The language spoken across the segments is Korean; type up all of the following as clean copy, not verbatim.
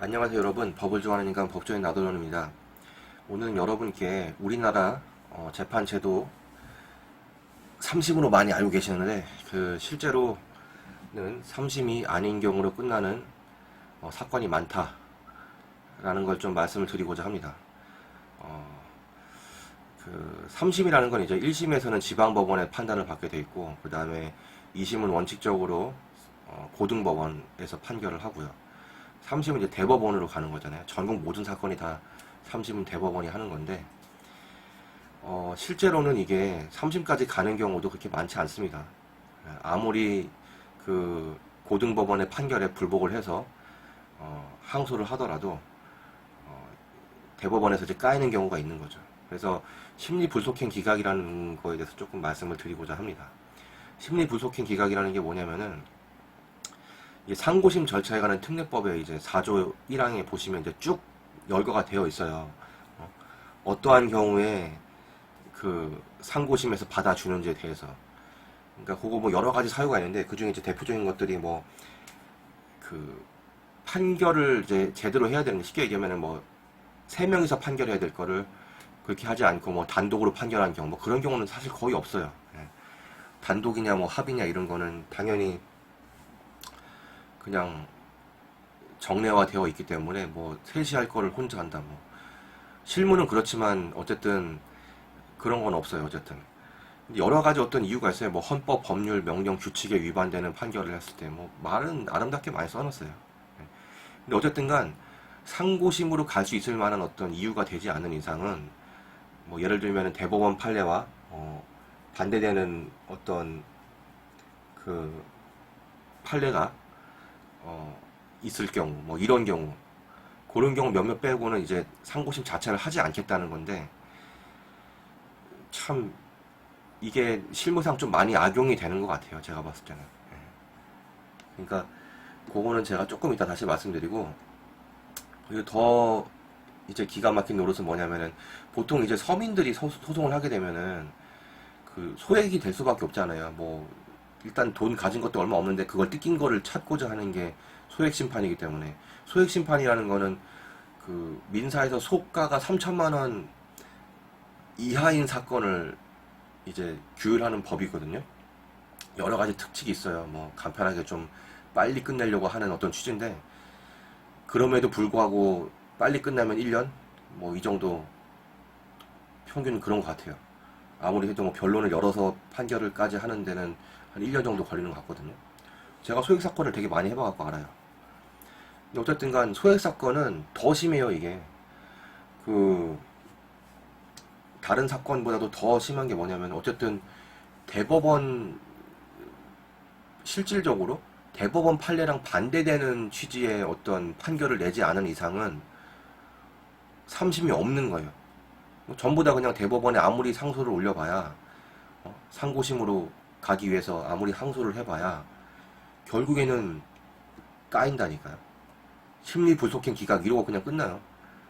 안녕하세요 여러분, 법을 좋아하는 인간 법조인 나도론입니다. 오늘은 여러분께 우리나라 재판 제도 3심으로 많이 알고 계시는데 실제로는 3심이 아닌 경우로 끝나는 사건이 많다라는 걸 좀 말씀을 드리고자 합니다. 3심이라는 건 이제 1심에서는 지방법원의 판단을 받게 돼 있고, 그 다음에 2심은 원칙적으로 고등법원에서 판결을 하고요. 3심은 이제 대법원으로 가는 거잖아요. 전국 모든 사건이 다 3심은 대법원이 하는 건데, 실제로는 이게 3심까지 가는 경우도 그렇게 많지 않습니다. 아무리 그 고등법원의 판결에 불복을 해서 항소를 하더라도 대법원에서 이제 까이는 경우가 있는 거죠. 그래서 심리불속행 기각이라는 거에 대해서 조금 말씀을 드리고자 합니다. 심리불속행 기각이라는 게 뭐냐면은, 이게 상고심 절차에 관한 특례법에 이제 4조 1항에 보시면 이제 쭉 열거가 되어 있어요. 어떠한 경우에 그 상고심에서 받아주는지에 대해서. 그러니까 그거 뭐 여러 가지 사유가 있는데, 그 중에 이제 대표적인 것들이 뭐 그 판결을 이제 제대로 해야 되는, 쉽게 얘기하면은 뭐 3명이서 판결해야 될 거를 그렇게 하지 않고 뭐 단독으로 판결한 경우, 뭐 그런 경우는 사실 거의 없어요. 단독이냐 뭐 합의냐 이런 거는 당연히 그냥 정례화 되어 있기 때문에 뭐 셋이 할 거를 혼자 한다, 뭐 실무는 그렇지만 어쨌든 그런 건 없어요. 어쨌든 여러 가지 어떤 이유가 있어요. 뭐 헌법, 법률, 명령, 규칙에 위반되는 판결을 했을 때 뭐 말은 아름답게 많이 써놨어요. 근데 어쨌든간 상고심으로 갈 수 있을 만한 어떤 이유가 되지 않은 이상은, 뭐 예를 들면 대법원 판례와 반대되는 어떤 그 판례가 있을 경우, 뭐 이런 경우, 그런 경우 몇몇 빼고는 이제 상고심 자체를 하지 않겠다는 건데, 참 이게 실무상 좀 많이 악용이 되는 것 같아요. 제가 봤을 때는. 그러니까 그거는 제가 조금 이따 다시 말씀드리고, 그리고 더 이제 기가 막힌 노릇은 뭐냐면은, 보통 이제 서민들이 소송을 하게 되면은 그 소액이 될 수밖에 없잖아요. 뭐 일단 돈 가진 것도 얼마 없는데 그걸 뜯긴 거를 찾고자 하는 게 소액 심판이기 때문에, 소액 심판이라는 거는 그 민사에서 소가가 3천만 원 이하인 사건을 이제 규율하는 법이거든요. 여러 가지 특칙이 있어요. 뭐 간편하게 좀 빨리 끝내려고 하는 어떤 취지인데, 그럼에도 불구하고 빨리 끝나면 1년? 뭐 이 정도 평균 그런 것 같아요. 아무리 해도 뭐 변론을 열어서 판결을까지 하는 데는 한 1년 정도 걸리는 것 같거든요. 제가 소액 사건을 되게 많이 해봐갖고 알아요. 근데 어쨌든 간 소액 사건은 더 심해요, 이게. 그, 다른 사건보다도 더 심한 게 뭐냐면, 어쨌든 대법원, 실질적으로 대법원 판례랑 반대되는 취지의 어떤 판결을 내지 않은 이상은 3심이 없는 거예요. 뭐 전부 다 그냥 대법원에 아무리 상소를 올려봐야, 상고심으로 가기 위해서 아무리 항소를 해봐야 결국에는 까인다니까요. 심리불속행 기각 이러고 그냥 끝나요.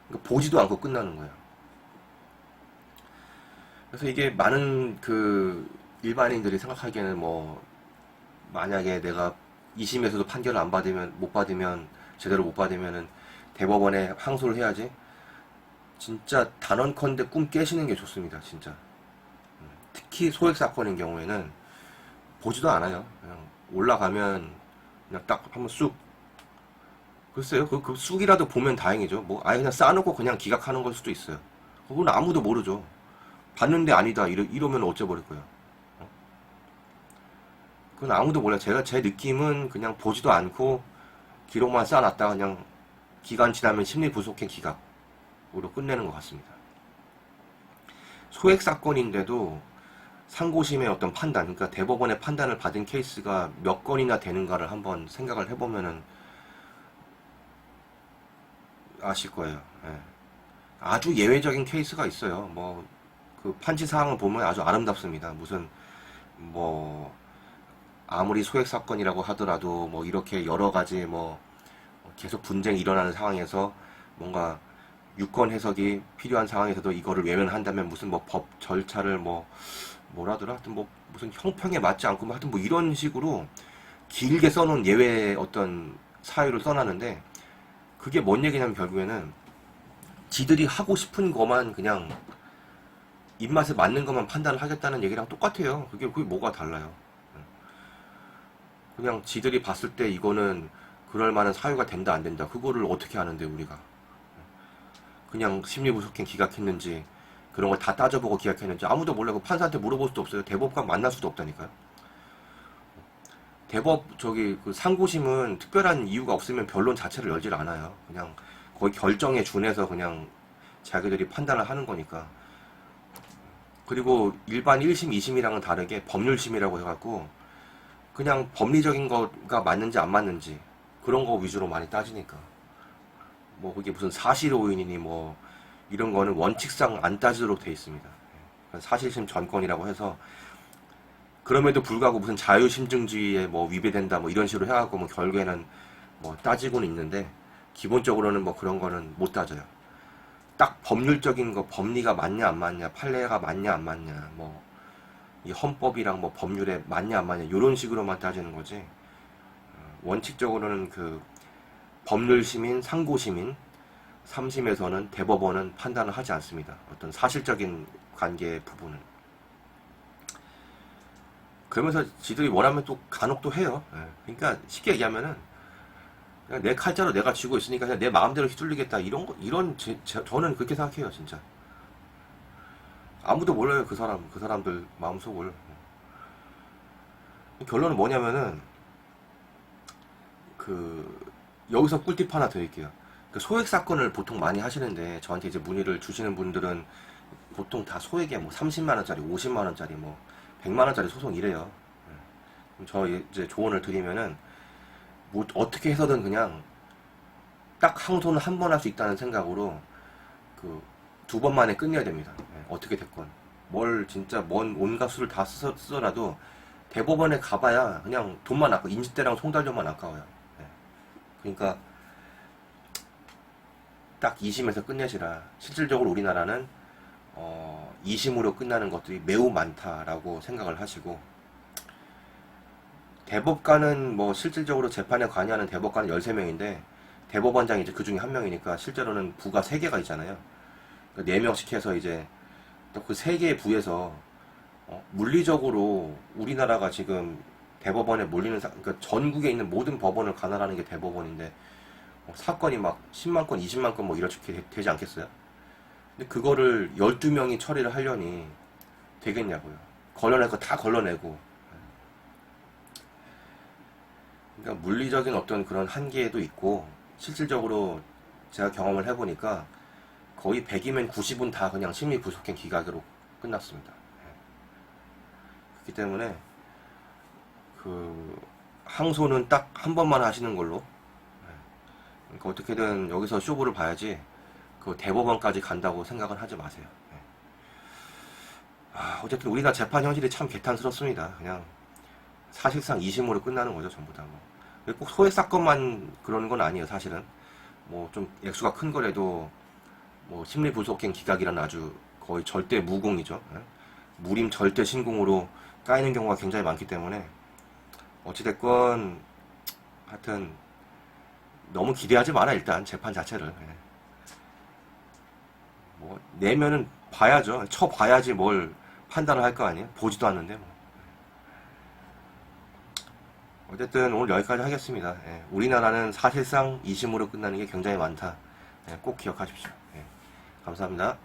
그러니까 보지도 않고 끝나는 거예요. 그래서 이게 많은 그 일반인들이 생각하기에는, 뭐 만약에 내가 2심에서도 판결을 안 받으면, 못 받으면, 제대로 못 받으면은 대법원에 항소를 해야지. 진짜 단언컨대 꿈 깨시는 게 좋습니다, 진짜. 특히 소액 사건인 경우에는 보지도 않아요. 그냥 올라가면 그냥 딱 한번 쑥. 글쎄요, 그 쑥이라도 보면 다행이죠. 뭐 아예 그냥 싸놓고 그냥 기각하는 걸 수도 있어요. 그건 아무도 모르죠. 봤는데 아니다 이러면 어째버릴 거예요. 그건 아무도 몰라요. 제 느낌은 그냥 보지도 않고 기록만 쌓아놨다가 그냥 기간 지나면 심리불속행 기각으로 끝내는 것 같습니다. 소액 사건인데도 상고심의 어떤 판단, 그러니까 대법원의 판단을 받은 케이스가 몇 건이나 되는가를 한번 생각을 해보면은 아실 거예요. 예. 아주 예외적인 케이스가 있어요. 뭐 그 판지 사항을 보면 아주 아름답습니다. 무슨 뭐 아무리 소액 사건이라고 하더라도 뭐 이렇게 여러 가지 뭐 계속 분쟁이 일어나는 상황에서 뭔가 유권 해석이 필요한 상황에서도 이거를 외면한다면 무슨 뭐 법 절차를 뭐 뭐라더라, 하여튼 뭐 무슨 형평에 맞지 않고 뭐 하여튼 뭐 이런 식으로 길게 써놓은 예외의 어떤 사유를 써놨는데, 그게 뭔 얘기냐면 결국에는 지들이 하고 싶은 것만 그냥 입맛에 맞는 것만 판단을 하겠다는 얘기랑 똑같아요. 그게 뭐가 달라요. 그냥 지들이 봤을 때 이거는 그럴 만한 사유가 된다 안 된다 그거를 어떻게 아는데 우리가 그냥 심리분석행 기각했는지 그런 걸 다 따져보고 기각했는지 아무도 몰라요. 판사한테 물어볼 수도 없어요. 대법관 만날 수도 없다니까요. 대법 저기 그 상고심은 특별한 이유가 없으면 변론 자체를 열질 않아요. 그냥 거의 결정에 준해서 그냥 자기들이 판단을 하는 거니까. 그리고 일반 1심, 2심이랑은 다르게 법률심이라고 해갖고 그냥 법리적인 거가 맞는지 안 맞는지 그런 거 위주로 많이 따지니까 뭐 그게 무슨 사실오인이니 뭐 이런 거는 원칙상 안 따지도록 돼 있습니다. 사실심 전권이라고 해서 그럼에도 불구하고 무슨 자유심증주의에 뭐 위배된다 뭐 이런 식으로 해갖고 뭐 결국에는 뭐 따지고는 있는데 기본적으로는 뭐 그런 거는 못 따져요. 딱 법률적인 거 법리가 맞냐 안 맞냐 판례가 맞냐 안 맞냐 뭐 이 헌법이랑 뭐 법률에 맞냐 안 맞냐 이런 식으로만 따지는 거지 원칙적으로는 그 법률시민 상고시민 3심에서는 대법원은 판단을 하지 않습니다. 어떤 사실적인 관계 부분은 그러면서 지들이 원하면 또 간혹 또 해요. 그러니까 쉽게 얘기하면은 그냥 내 칼자로 내가 쥐고 있으니까 그냥 내 마음대로 휘둘리겠다 이런 거 이런 저는 그렇게 생각해요 진짜. 아무도 몰라요 그 사람들 마음속을. 결론은 뭐냐면은 그 여기서 꿀팁 하나 드릴게요. 그 소액 사건을 보통 많이 하시는데 저한테 이제 문의를 주시는 분들은 보통 다 소액에 뭐 30만 원짜리, 50만 원짜리, 뭐 100만 원짜리 소송 이래요. 그럼 저 이제 조언을 드리면은 뭐 어떻게 해서든 그냥 딱 항소는 한 번 할 수 있다는 생각으로 그 두 번 만에 끝내야 됩니다. 어떻게 됐건 뭘 진짜 먼 온갖 수를 다 쓰더라도 대법원에 가봐야 그냥 돈만 아까워. 임시대랑 송달료만 아까워요. 그러니까 딱 2심에서 끝내시라. 실질적으로 우리나라는 2심으로 끝나는 것들이 매우 많다라고 생각을 하시고 대법관은 뭐 실질적으로 재판에 관여하는 대법관은 13명인데 대법원장이 이제 그 중에 한 명이니까 실제로는 부가 3개가 있잖아요. 그러니까 4명씩 해서 이제 또 그 3개의 부에서 물리적으로 우리나라가 지금 대법원에 몰리는 그러니까 전국에 있는 모든 법원을 관할하는 게 대법원인데 사건이 막 10만 건, 20만 건 뭐 이렇게 되지 않겠어요? 근데 그거를 12명이 처리를 하려니 되겠냐고요. 걸러낼 거 다 걸러내고. 그러니까 물리적인 어떤 그런 한계도 있고 실질적으로 제가 경험을 해보니까 거의 100이면 90은 다 그냥 심리 부속행 기각으로 끝났습니다. 그렇기 때문에 그 항소는 딱 한 번만 하시는 걸로. 그러니까 어떻게든 여기서 쇼부를 봐야지 그 대법원까지 간다고 생각은 하지 마세요. 어쨌든 우리나라 재판 현실이 참 개탄스럽습니다. 그냥 사실상 2심으로 끝나는 거죠 전부 다. 뭐. 꼭 소액 사건만 그러는 건 아니에요 사실은. 뭐 좀 액수가 큰 거라도 뭐 심리불속행 기각이라는 아주 거의 절대 무공이죠. 무림 절대 신공으로 까이는 경우가 굉장히 많기 때문에 어찌됐건 하여튼 너무 기대하지 마라 일단 재판 자체를. 뭐 내면은 봐야죠. 쳐봐야지 뭘 판단을 할 거 아니에요. 보지도 않는데 뭐. 어쨌든 오늘 여기까지 하겠습니다. 우리나라는 사실상 2심으로 끝나는 게 굉장히 많다. 꼭 기억하십시오. 감사합니다.